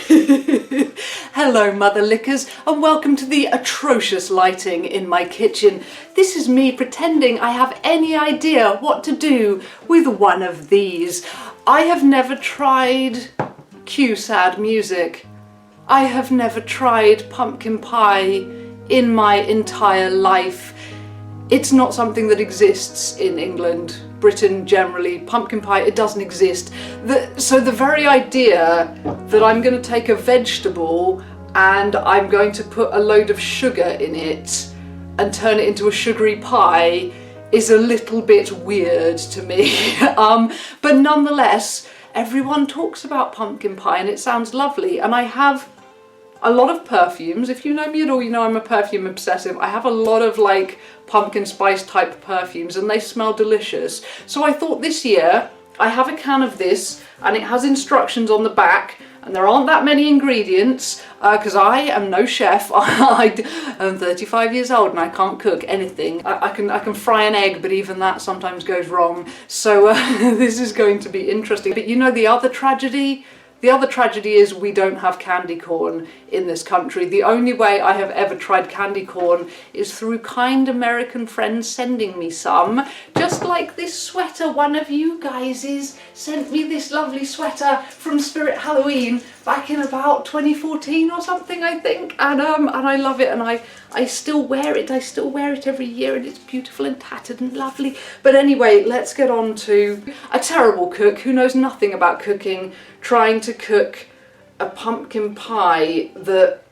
Hello mother lickers, and welcome to the atrocious lighting in my kitchen. This is me pretending I have any idea what to do with one of these. I have never tried sad music. I have never tried pumpkin pie in my entire life. It's not something that exists in England, Britain generally. Pumpkin pie, it doesn't exist. So the very idea that I'm going to take a vegetable and I'm going to put a load of sugar in it and turn it into a sugary pie is a little bit weird to me. But nonetheless, everyone talks about pumpkin pie and it sounds lovely, and I have a lot of perfumes. If you know me at all, you know I'm a perfume obsessive. I have a lot of like pumpkin spice type perfumes and they smell delicious. So I thought this year I have a can of this and it has instructions on the back and there aren't that many ingredients because I am no chef. I'm 35 years old and I can't cook anything. I can fry an egg, but even that sometimes goes wrong. So this is going to be interesting. But you know the other tragedy? The other tragedy is we don't have candy corn in this country. The only way I have ever tried candy corn is through kind American friends sending me some. Just like this sweater, one of you guys sent me this lovely sweater from Spirit Halloween back in about 2014 or something, I think. And I love it, and I still wear it. I still wear it every year and it's beautiful and tattered and lovely. But anyway, let's get on to a terrible cook who knows nothing about cooking trying to cook a pumpkin pie that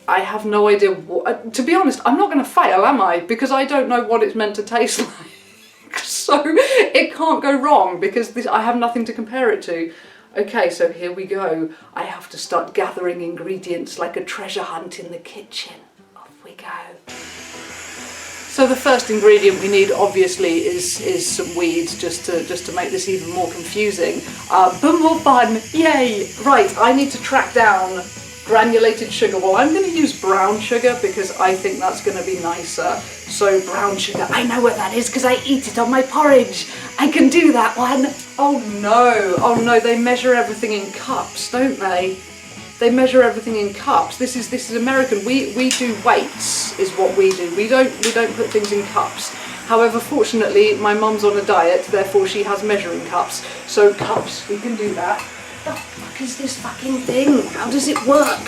I have no idea what. To be honest, I'm not going to fail, am I? Because I don't know what it's meant to taste like. So it can't go wrong because I have nothing to compare it to. Okay, so here we go. I have to start gathering ingredients like a treasure hunt in the kitchen. Off we go. So the first ingredient we need obviously is some weeds, just to make this even more confusing. But more fun, yay! Right, I need to track down granulated sugar. Well, I'm going to use brown sugar because I think that's going to be nicer. So brown sugar, I know what that is because I eat it on my porridge. I can do that one. Oh no, they measure everything in cups, don't they? They measure everything in cups. This is American. We do weights, is what we do. We don't put things in cups. However, fortunately, my mum's on a diet, therefore she has measuring cups. So cups, we can do that. What the fuck is this fucking thing? How does it work?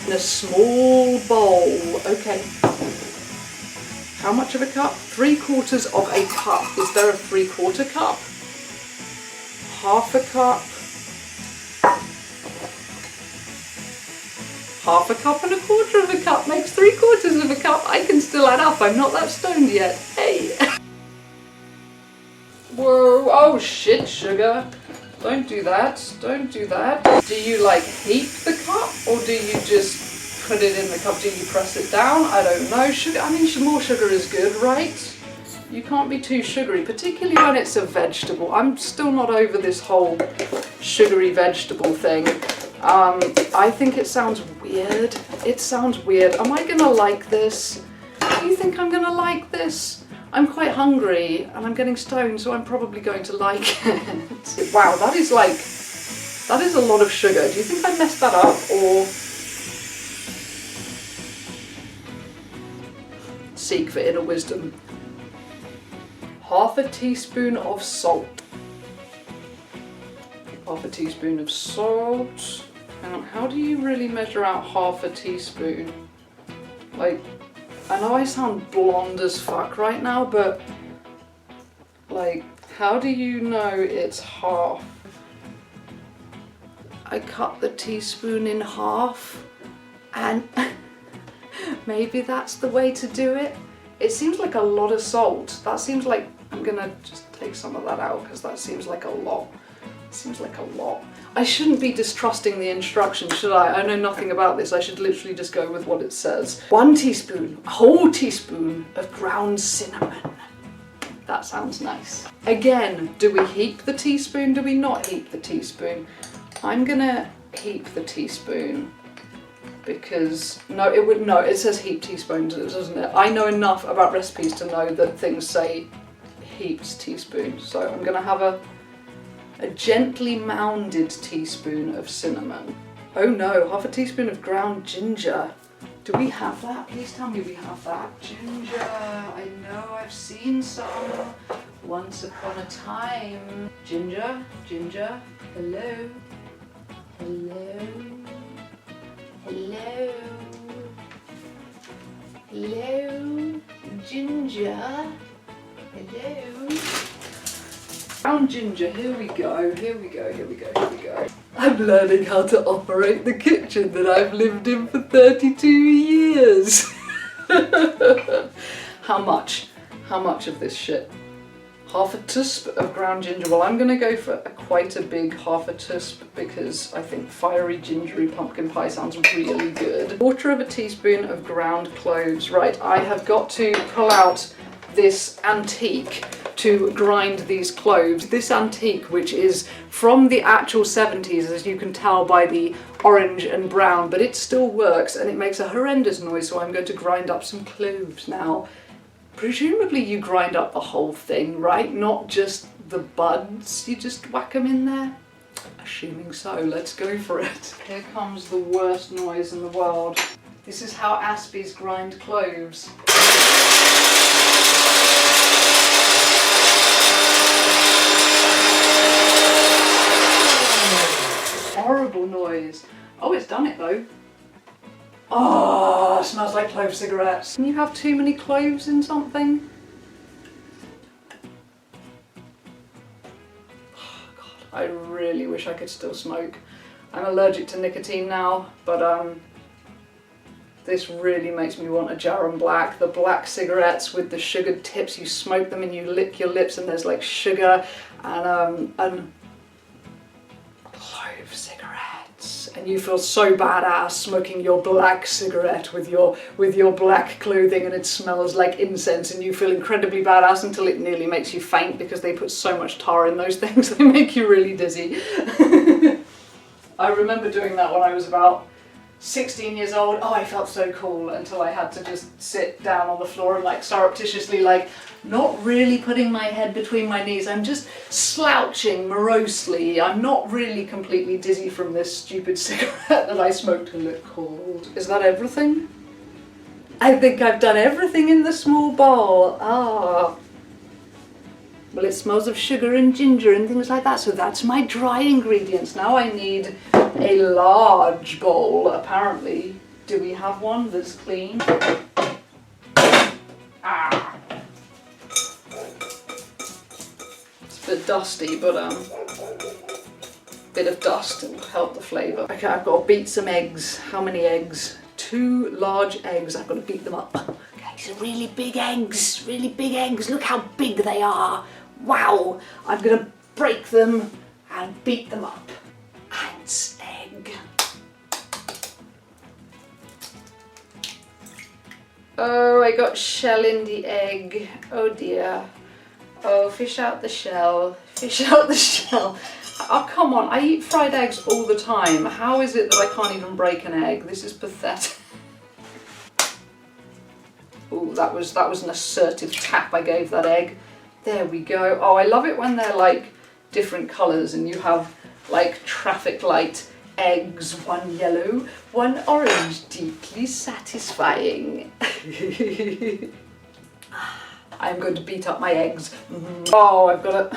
In a small bowl. Okay. How much of a cup? 3/4 of a cup. Is there a 3/4 cup? Half a cup? Half a cup and 1/4 of a cup makes 3/4 of a cup. I can still add up. I'm not that stoned yet. Hey. Whoa. Oh shit, sugar. Don't do that. Don't do that. Do you like heap the cup or do you just put it in the cup? Do you press it down? I don't know. Sugar. I mean, more sugar is good, right? You can't be too sugary, particularly when it's a vegetable. I'm still not over this whole sugary vegetable thing. I think it sounds weird. It sounds weird. Am I gonna like this? Do you think I'm gonna like this? I'm quite hungry and I'm getting stoned, so I'm probably going to like it. Wow, that is a lot of sugar. Do you think I messed that up or seek for inner wisdom? Half a teaspoon of salt. Half a teaspoon of salt. Hang on, how do you really measure out half a teaspoon? Like, I know I sound blonde as fuck right now, but like, how do you know it's half? I cut the teaspoon in half and maybe that's the way to do it. It seems like a lot of salt. That seems like, I'm gonna just take some of that out because that seems like a lot. Seems like a lot. I shouldn't be distrusting the instructions, should I? I know nothing about this. I should literally just go with what it says. 1 teaspoon, a whole teaspoon of ground cinnamon. That sounds nice. Again, do we heap the teaspoon? Do we not heap the teaspoon? I'm gonna heap the teaspoon because it says heaped teaspoons, doesn't it? I know enough about recipes to know that things say heaped teaspoon. So I'm gonna have a gently mounded teaspoon of cinnamon. Oh no, half a teaspoon of ground ginger. Do we have that? Please tell me we have that. Ginger, I know I've seen some once upon a time. Ginger, ginger, hello, hello, hello, hello, ginger, hello. Ground ginger, here we go, here we go, here we go, here we go. I'm learning how to operate the kitchen that I've lived in for 32 years. How much? How much of this shit? Half a teaspoon of ground ginger. Well, I'm going to go for quite a big half a teaspoon because I think fiery gingery pumpkin pie sounds really good. 1/4 teaspoon of ground cloves. Right, I have got to pull out this antique to grind these cloves. This antique, which is from the actual 70s, as you can tell by the orange and brown, but it still works and it makes a horrendous noise, so I'm going to grind up some cloves now. Presumably you grind up the whole thing, right? Not just the buds, you just whack them in there? Assuming so, let's go for it. Here comes the worst noise in the world. This is how Aspies grind cloves. Horrible noise. Oh, it's done it though. Oh, it smells like clove cigarettes. Can you have too many cloves in something? Oh God, I really wish I could still smoke. I'm allergic to nicotine now, but this really makes me want a Jarran Black. The black cigarettes with the sugared tips, you smoke them and you lick your lips and there's like sugar and clove cigarettes, and you feel so badass smoking your black cigarette with your black clothing, and it smells like incense, and you feel incredibly badass until it nearly makes you faint because they put so much tar in those things. They make you really dizzy. I remember doing that when I was about 16 years old. Oh, I felt so cool until I had to just sit down on the floor and like surreptitiously, like, not really putting my head between my knees. I'm just slouching morosely. I'm not really completely dizzy from this stupid cigarette that I smoked to look cool. Is that everything? I think I've done everything in the small bowl. Ah. Well, it smells of sugar and ginger and things like that, so that's my dry ingredients. Now I need a large bowl, apparently. Do we have one that's clean? Ah. It's a bit dusty, but bit of dust will help the flavour. Okay, I've got to beat some eggs. How many eggs? 2 large eggs. I've got to beat them up. Okay, so really big eggs. Really big eggs. Look how big they are. Wow. I'm going to break them and beat them up. Ants egg. Oh, I got shell in the egg. Oh dear. Oh, fish out the shell. Fish out the shell. Oh, come on. I eat fried eggs all the time. How is it that I can't even break an egg? This is pathetic. Oh, that was an assertive tap I gave that egg. There we go. Oh, I love it when they're like different colours and you have like traffic light eggs, one yellow, one orange, deeply satisfying. I'm going to beat up my eggs. Oh, I've got a...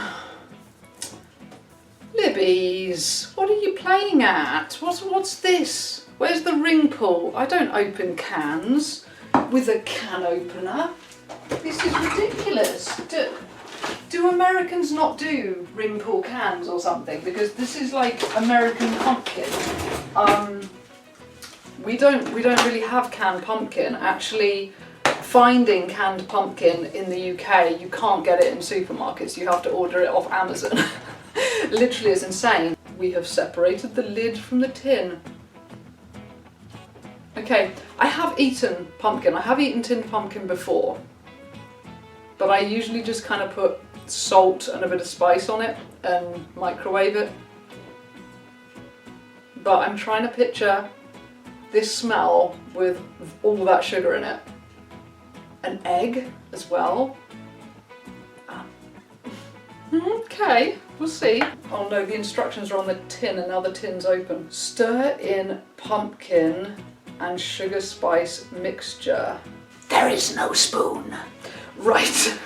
Libby's, what are you playing at? What's this? Where's the ring pull? I don't open cans with a can opener. This is ridiculous. Do Americans not do ring pull cans or something? Because this is like American pumpkin. We don't really have canned pumpkin. Actually, finding canned pumpkin in the UK, you can't get it in supermarkets. You have to order it off Amazon. Literally, it's insane. We have separated the lid from the tin. Okay, I have eaten pumpkin. I have eaten tinned pumpkin before, but I usually just kind of put salt and a bit of spice on it and microwave it. But I'm trying to picture this smell with all that sugar in it. An egg as well. Okay, we'll see. Oh no, the instructions are on the tin and now the tin's open. Stir in pumpkin and sugar spice mixture. There is no spoon. Right.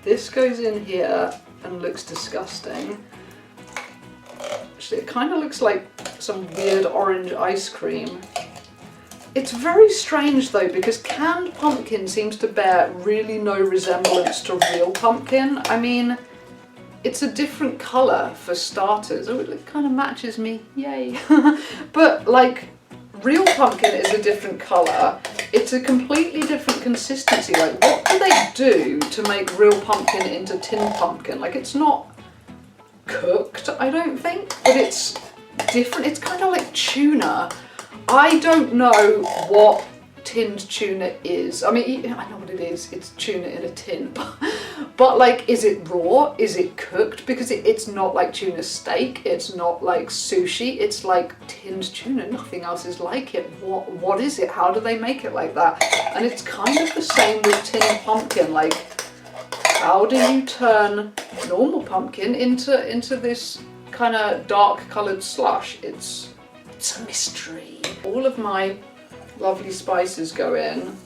This goes in here and looks disgusting. Actually, it kind of looks like some weird orange ice cream. It's very strange though, because canned pumpkin seems to bear really no resemblance to real pumpkin. I mean, it's a different colour for starters. Oh, it kind of matches me, yay. But like, real pumpkin is a different colour. It's a completely different consistency. Like, what do they do to make real pumpkin into tin pumpkin? Like, it's not cooked, I don't think, but it's different. It's kind of like tuna. I don't know what tinned tuna is. I mean, I know what it is. It's tuna in a tin. But like, is it raw? Is it cooked? Because it's not like tuna steak. It's not like sushi. It's like tinned tuna. Nothing else is like it. What is it? How do they make it like that? And it's kind of the same with tinned pumpkin. Like, how do you turn normal pumpkin into this kind of dark coloured slush? It's a mystery. All of my lovely spices go in,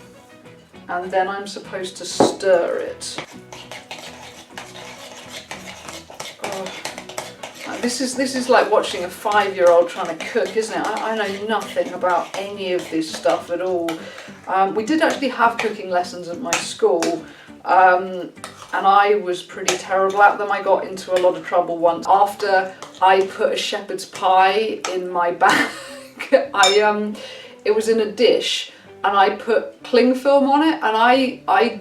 and then I'm supposed to stir it. Oh. This is like watching a 5-year-old trying to cook, isn't it? I know nothing about any of this stuff at all. We did actually have cooking lessons at my school, and I was pretty terrible at them. I got into a lot of trouble once after I put a shepherd's pie in my bag. It was in a dish, and I put cling film on it, and I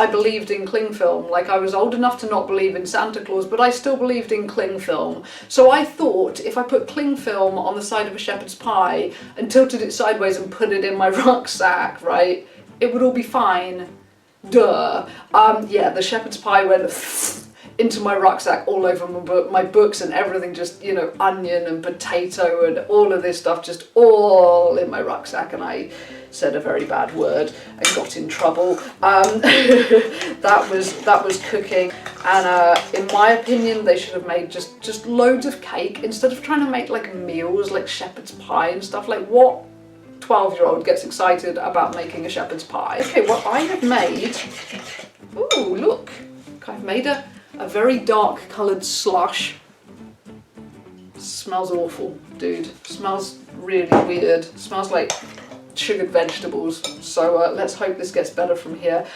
believed in cling film. Like, I was old enough to not believe in Santa Claus, but I still believed in cling film. So I thought if I put cling film on the side of a shepherd's pie and tilted it sideways and put it in my rucksack, right, it would all be fine. Duh. Yeah, the shepherd's pie went into my rucksack, all over my books and everything, just, you know, onion and potato and all of this stuff just all in my rucksack, and I said a very bad word and got in trouble. That was cooking, and in my opinion they should have made just loads of cake instead of trying to make like meals like shepherd's pie and stuff. Like, what 12-year-old gets excited about making a shepherd's pie? Okay, well, I have made, ooh, look, I've made a very dark coloured slush. Smells awful, dude. Smells really weird. Smells like sugared vegetables. So let's hope this gets better from here.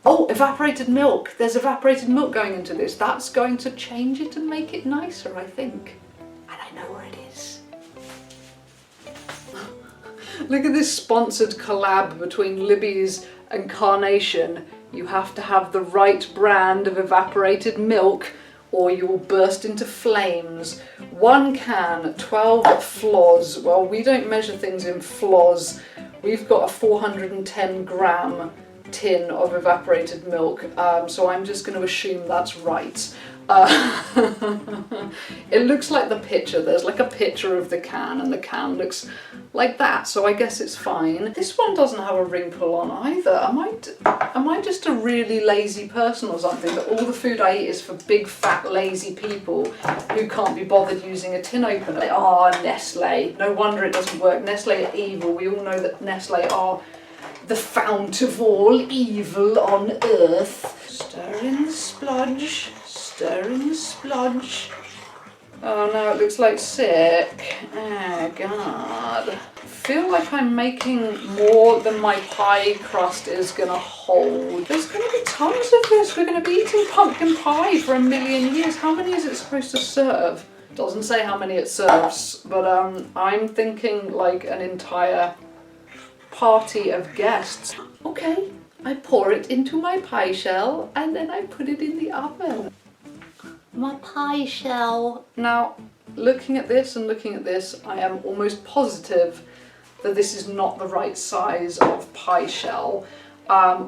Oh, evaporated milk. There's evaporated milk going into this. That's going to change it and make it nicer, I think. And I know where it is. Look at this sponsored collab between Libby's and Carnation. You have to have the right brand of evaporated milk or you will burst into flames. 1 can, 12 floors. Well, we don't measure things in floors. We've got a 410 gram tin of evaporated milk, so I'm just going to assume that's right. It looks like the picture. There's like a picture of the can, and the can looks like that, so I guess it's fine. This one doesn't have a ring pull on either. Am I just a really lazy person or something, that all the food I eat is for big fat lazy people who can't be bothered using a tin opener? Ah, Nestle. No wonder it doesn't work. Nestle are evil. We all know that Nestle are the fount of all evil on earth. Stir in the splodge. Stir in the splodge. Oh no, it looks like sick. Oh god. I feel like I'm making more than my pie crust is gonna hold. There's gonna be tons of this. We're gonna be eating pumpkin pie for 1,000,000 years. How many is it supposed to serve? Doesn't say how many it serves, but I'm thinking like an entire party of guests. Okay, I pour it into my pie shell and then I put it in the oven. My pie shell. Now, looking at this and looking at this, I am almost positive that this is not the right size of pie shell.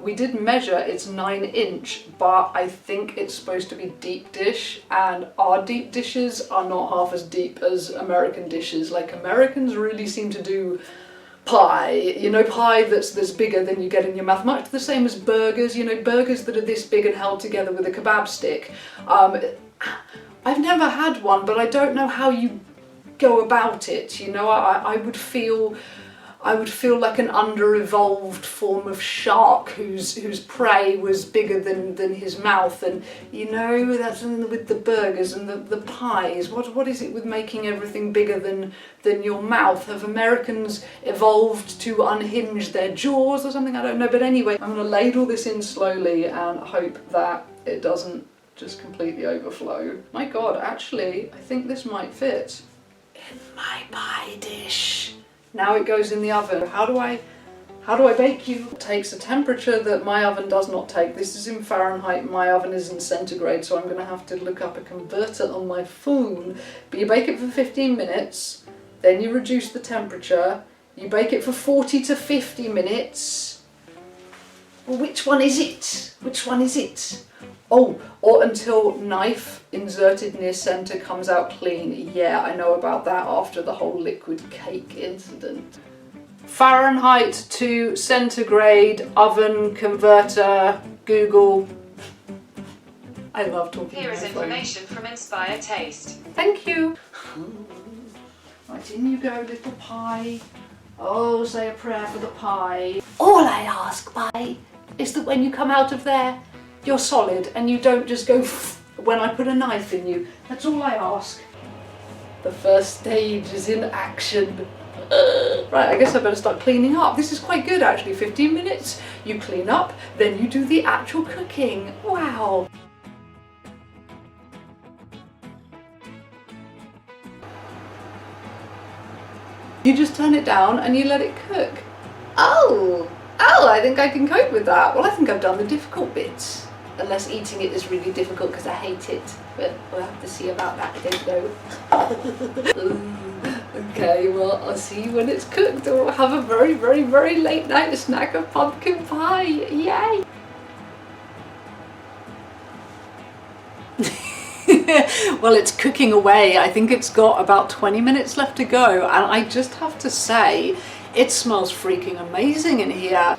We did measure, it's 9-inch, but I think it's supposed to be deep dish, and our deep dishes are not half as deep as American dishes. Like, Americans really seem to do pie, you know, pie that's bigger than you get in your mouth, much the same as burgers, you know, burgers that are this big and held together with a kebab stick. I've never had one, but I don't know how you go about it, you know. I would feel like an under-evolved form of shark whose prey was bigger than his mouth, and you know, that's with the burgers and the pies. What is it with making everything bigger than your mouth? Have Americans evolved to unhinge their jaws or something? I don't know, but anyway, I'm going to ladle this in slowly and hope that it doesn't just completely overflow. My God, actually, I think this might fit in my pie dish. Now it goes in the oven. How do I bake you? It takes a temperature that my oven does not take. This is in Fahrenheit, my oven is in centigrade, so I'm gonna have to look up a converter on my phone. But you bake it for 15 minutes, then you reduce the temperature, you bake it for 40 to 50 minutes. Well, which one is it? Which one is it? Oh, or until knife inserted near center comes out clean. Yeah, I know about that after the whole liquid cake incident. Fahrenheit to centigrade, oven, converter, Google. I love talking. Here is information from Inspire Taste. Thank you. Right, in you go, little pie. Oh, say a prayer for the pie. All I ask, pie, is that when you come out of there, you're solid and you don't just go when I put a knife in you. That's all I ask. The first stage is in action. Right, I guess I better start cleaning up. This is quite good actually. 15 minutes, you clean up, then you do the actual cooking. Wow. You just turn it down and you let it cook. Oh, I think I can cope with that. Well, I think I've done the difficult bits. Unless eating it is really difficult because I hate it. But we'll have to see about that, I don't know. Okay, well, I'll see you when it's cooked. Or have a very, very, very late night snack of pumpkin pie. Yay! Well, it's cooking away. I think it's got about 20 minutes left to go. And I just have to say, it smells freaking amazing in here.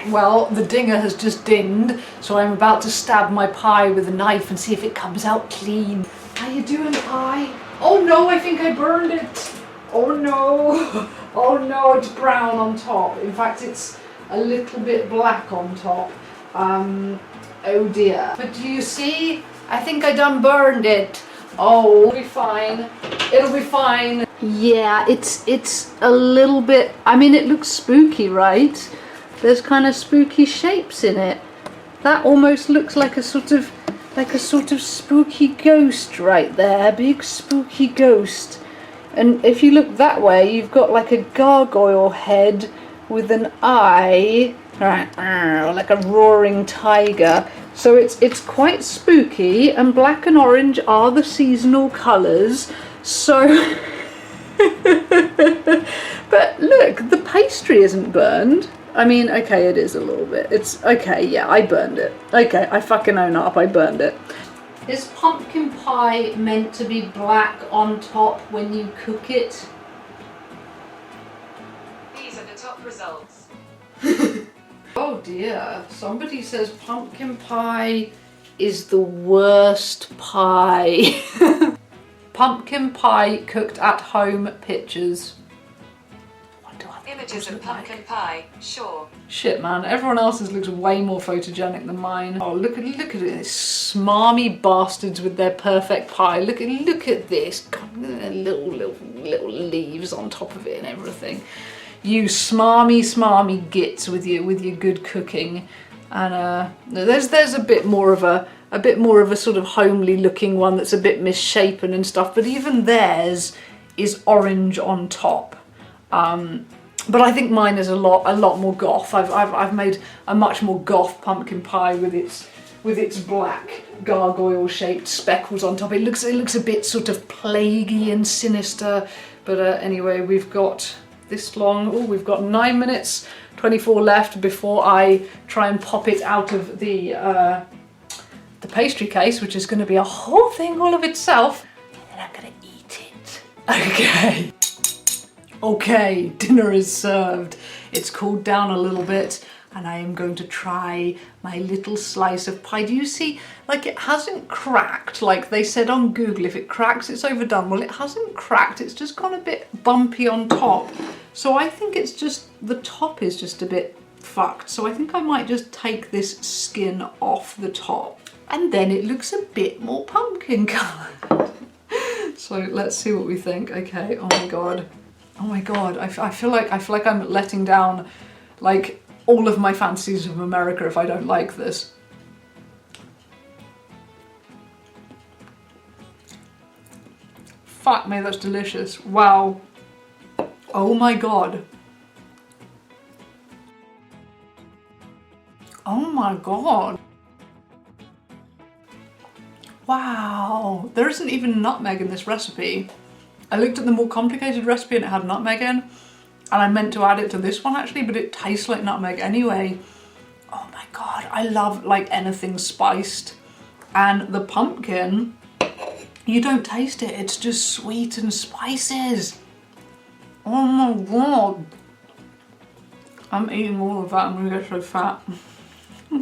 Well, the dinger has just dinged, so I'm about to stab my pie with a knife and see if it comes out clean. How you doing, pie? Oh no, I think I burned it. Oh no. Oh no, it's brown on top. In fact, it's a little bit black on top. Oh dear. But do you see? I think I done burned it. Oh, it'll be fine. It'll be fine. Yeah, it's a little bit, I mean, it looks spooky, right? There's kind of spooky shapes in it. That almost looks like a sort of spooky ghost right there, big spooky ghost. And if you look that way, you've got like a gargoyle head with an eye, like a roaring tiger. So it's quite spooky, and black and orange are the seasonal colours. So but look, the pastry isn't burned. I mean, okay, it is a little bit. It's okay, yeah, I burned it. Okay, I fucking own up, I burned it. Is pumpkin pie meant to be black on top when you cook it? These are the top results. Oh dear, somebody says pumpkin pie is the worst pie. Pumpkin pie cooked at home pictures. Images of pumpkin pie, sure. Shit, man, everyone else's looks way more photogenic than mine. Oh, look at it, smarmy bastards with their perfect pie. Look at this, God, little leaves on top of it and everything. You smarmy gits with your good cooking. And there's a bit more of a sort of homely looking one that's a bit misshapen and stuff, but even theirs is orange on top. But I think mine is a lot more goth. I've made a much more goth pumpkin pie with its black gargoyle shaped speckles on top. It looks a bit sort of plaguey and sinister. But anyway, we've got this long. Oh, we've got 9 minutes 24 left before I try and pop it out of the pastry case, which is going to be a whole thing all of itself. And then I'm going to eat it. Okay. Okay, dinner is served. It's cooled down a little bit and I am going to try my little slice of pie. Do you see, like, it hasn't cracked like they said on Google, if it cracks it's overdone. Well, it hasn't cracked, it's just gone a bit bumpy on top. So I think it's just, the top is just a bit fucked. So I think I might just take this skin off the top and then it looks a bit more pumpkin coloured. So let's see what we think. Okay, oh my god. Oh my god, I feel like I'm letting down like all of my fantasies of America if I don't like this. Fuck me, that's delicious. Wow. Oh my god. Oh my god. Wow. There isn't even nutmeg in this recipe. I looked at the more complicated recipe and it had nutmeg in, and I meant to add it to this one actually, but it tastes like nutmeg anyway. Oh my god, I love like anything spiced. And the pumpkin, you don't taste it, it's just sweet and spices. Oh my god. I'm eating all of that, I'm gonna get so fat. I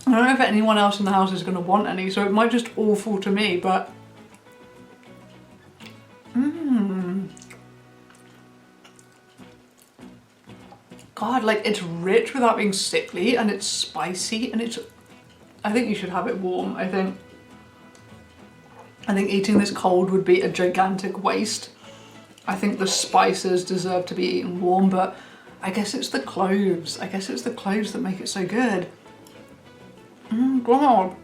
don't know if anyone else in the house is gonna want any, so it might just all fall to me, but God, like it's rich without being sickly and it's spicy and it's, I think you should have it warm. I think eating this cold would be a gigantic waste. I think the spices deserve to be eaten warm, but I guess it's the cloves. I guess it's the cloves that make it so good. God.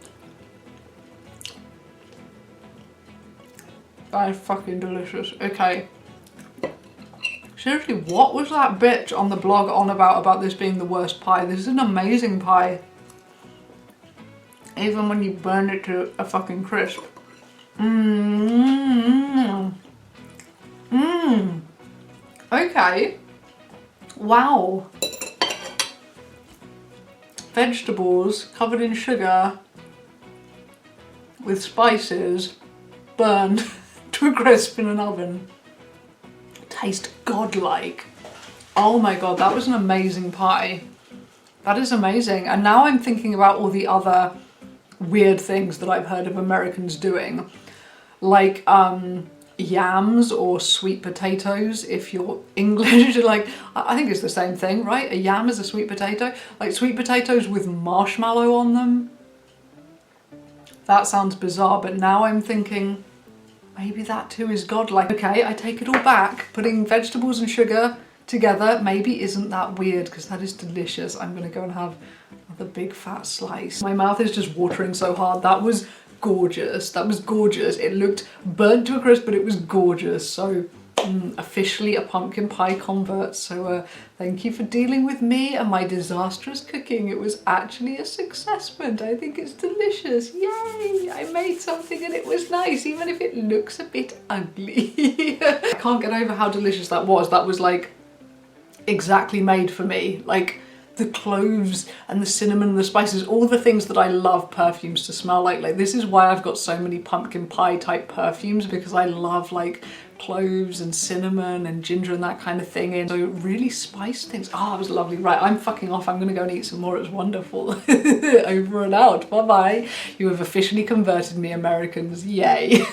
That is fucking delicious. Okay. Seriously, what was that bitch on the blog on about this being the worst pie? This is an amazing pie. Even when you burn it to a fucking crisp. Okay. Wow. Vegetables covered in sugar with spices burned to a crisp in an oven. Taste godlike. Oh my god, that was an amazing pie. That is amazing. And now I'm thinking about all the other weird things that I've heard of Americans doing. Like yams or sweet potatoes if you're English. Like, I think it's the same thing, right? A yam is a sweet potato. Like sweet potatoes with marshmallow on them. That sounds bizarre, but now I'm thinking maybe that too is godlike. Okay, I take it all back. Putting vegetables and sugar together maybe isn't that weird because that is delicious. I'm gonna go and have another big fat slice. My mouth is just watering so hard. That was gorgeous. That was gorgeous. It looked burnt to a crisp, but it was gorgeous. So officially a pumpkin pie convert. So thank you for dealing with me and my disastrous cooking. It was actually a success, and I think it's delicious. Yay! I made something and it was nice, even if it looks a bit ugly. I can't get over how delicious that was. That was like exactly made for me. Like the cloves and the cinnamon and the spices, all the things that I love perfumes to smell like. Like this is why I've got so many pumpkin pie type perfumes, because I love like cloves and cinnamon and ginger and that kind of thing. And so it really spiced things. Oh, it was lovely. Right, I'm fucking off. I'm gonna go and eat some more. It was wonderful. Over and out. Bye bye. You have officially converted me, Americans. Yay.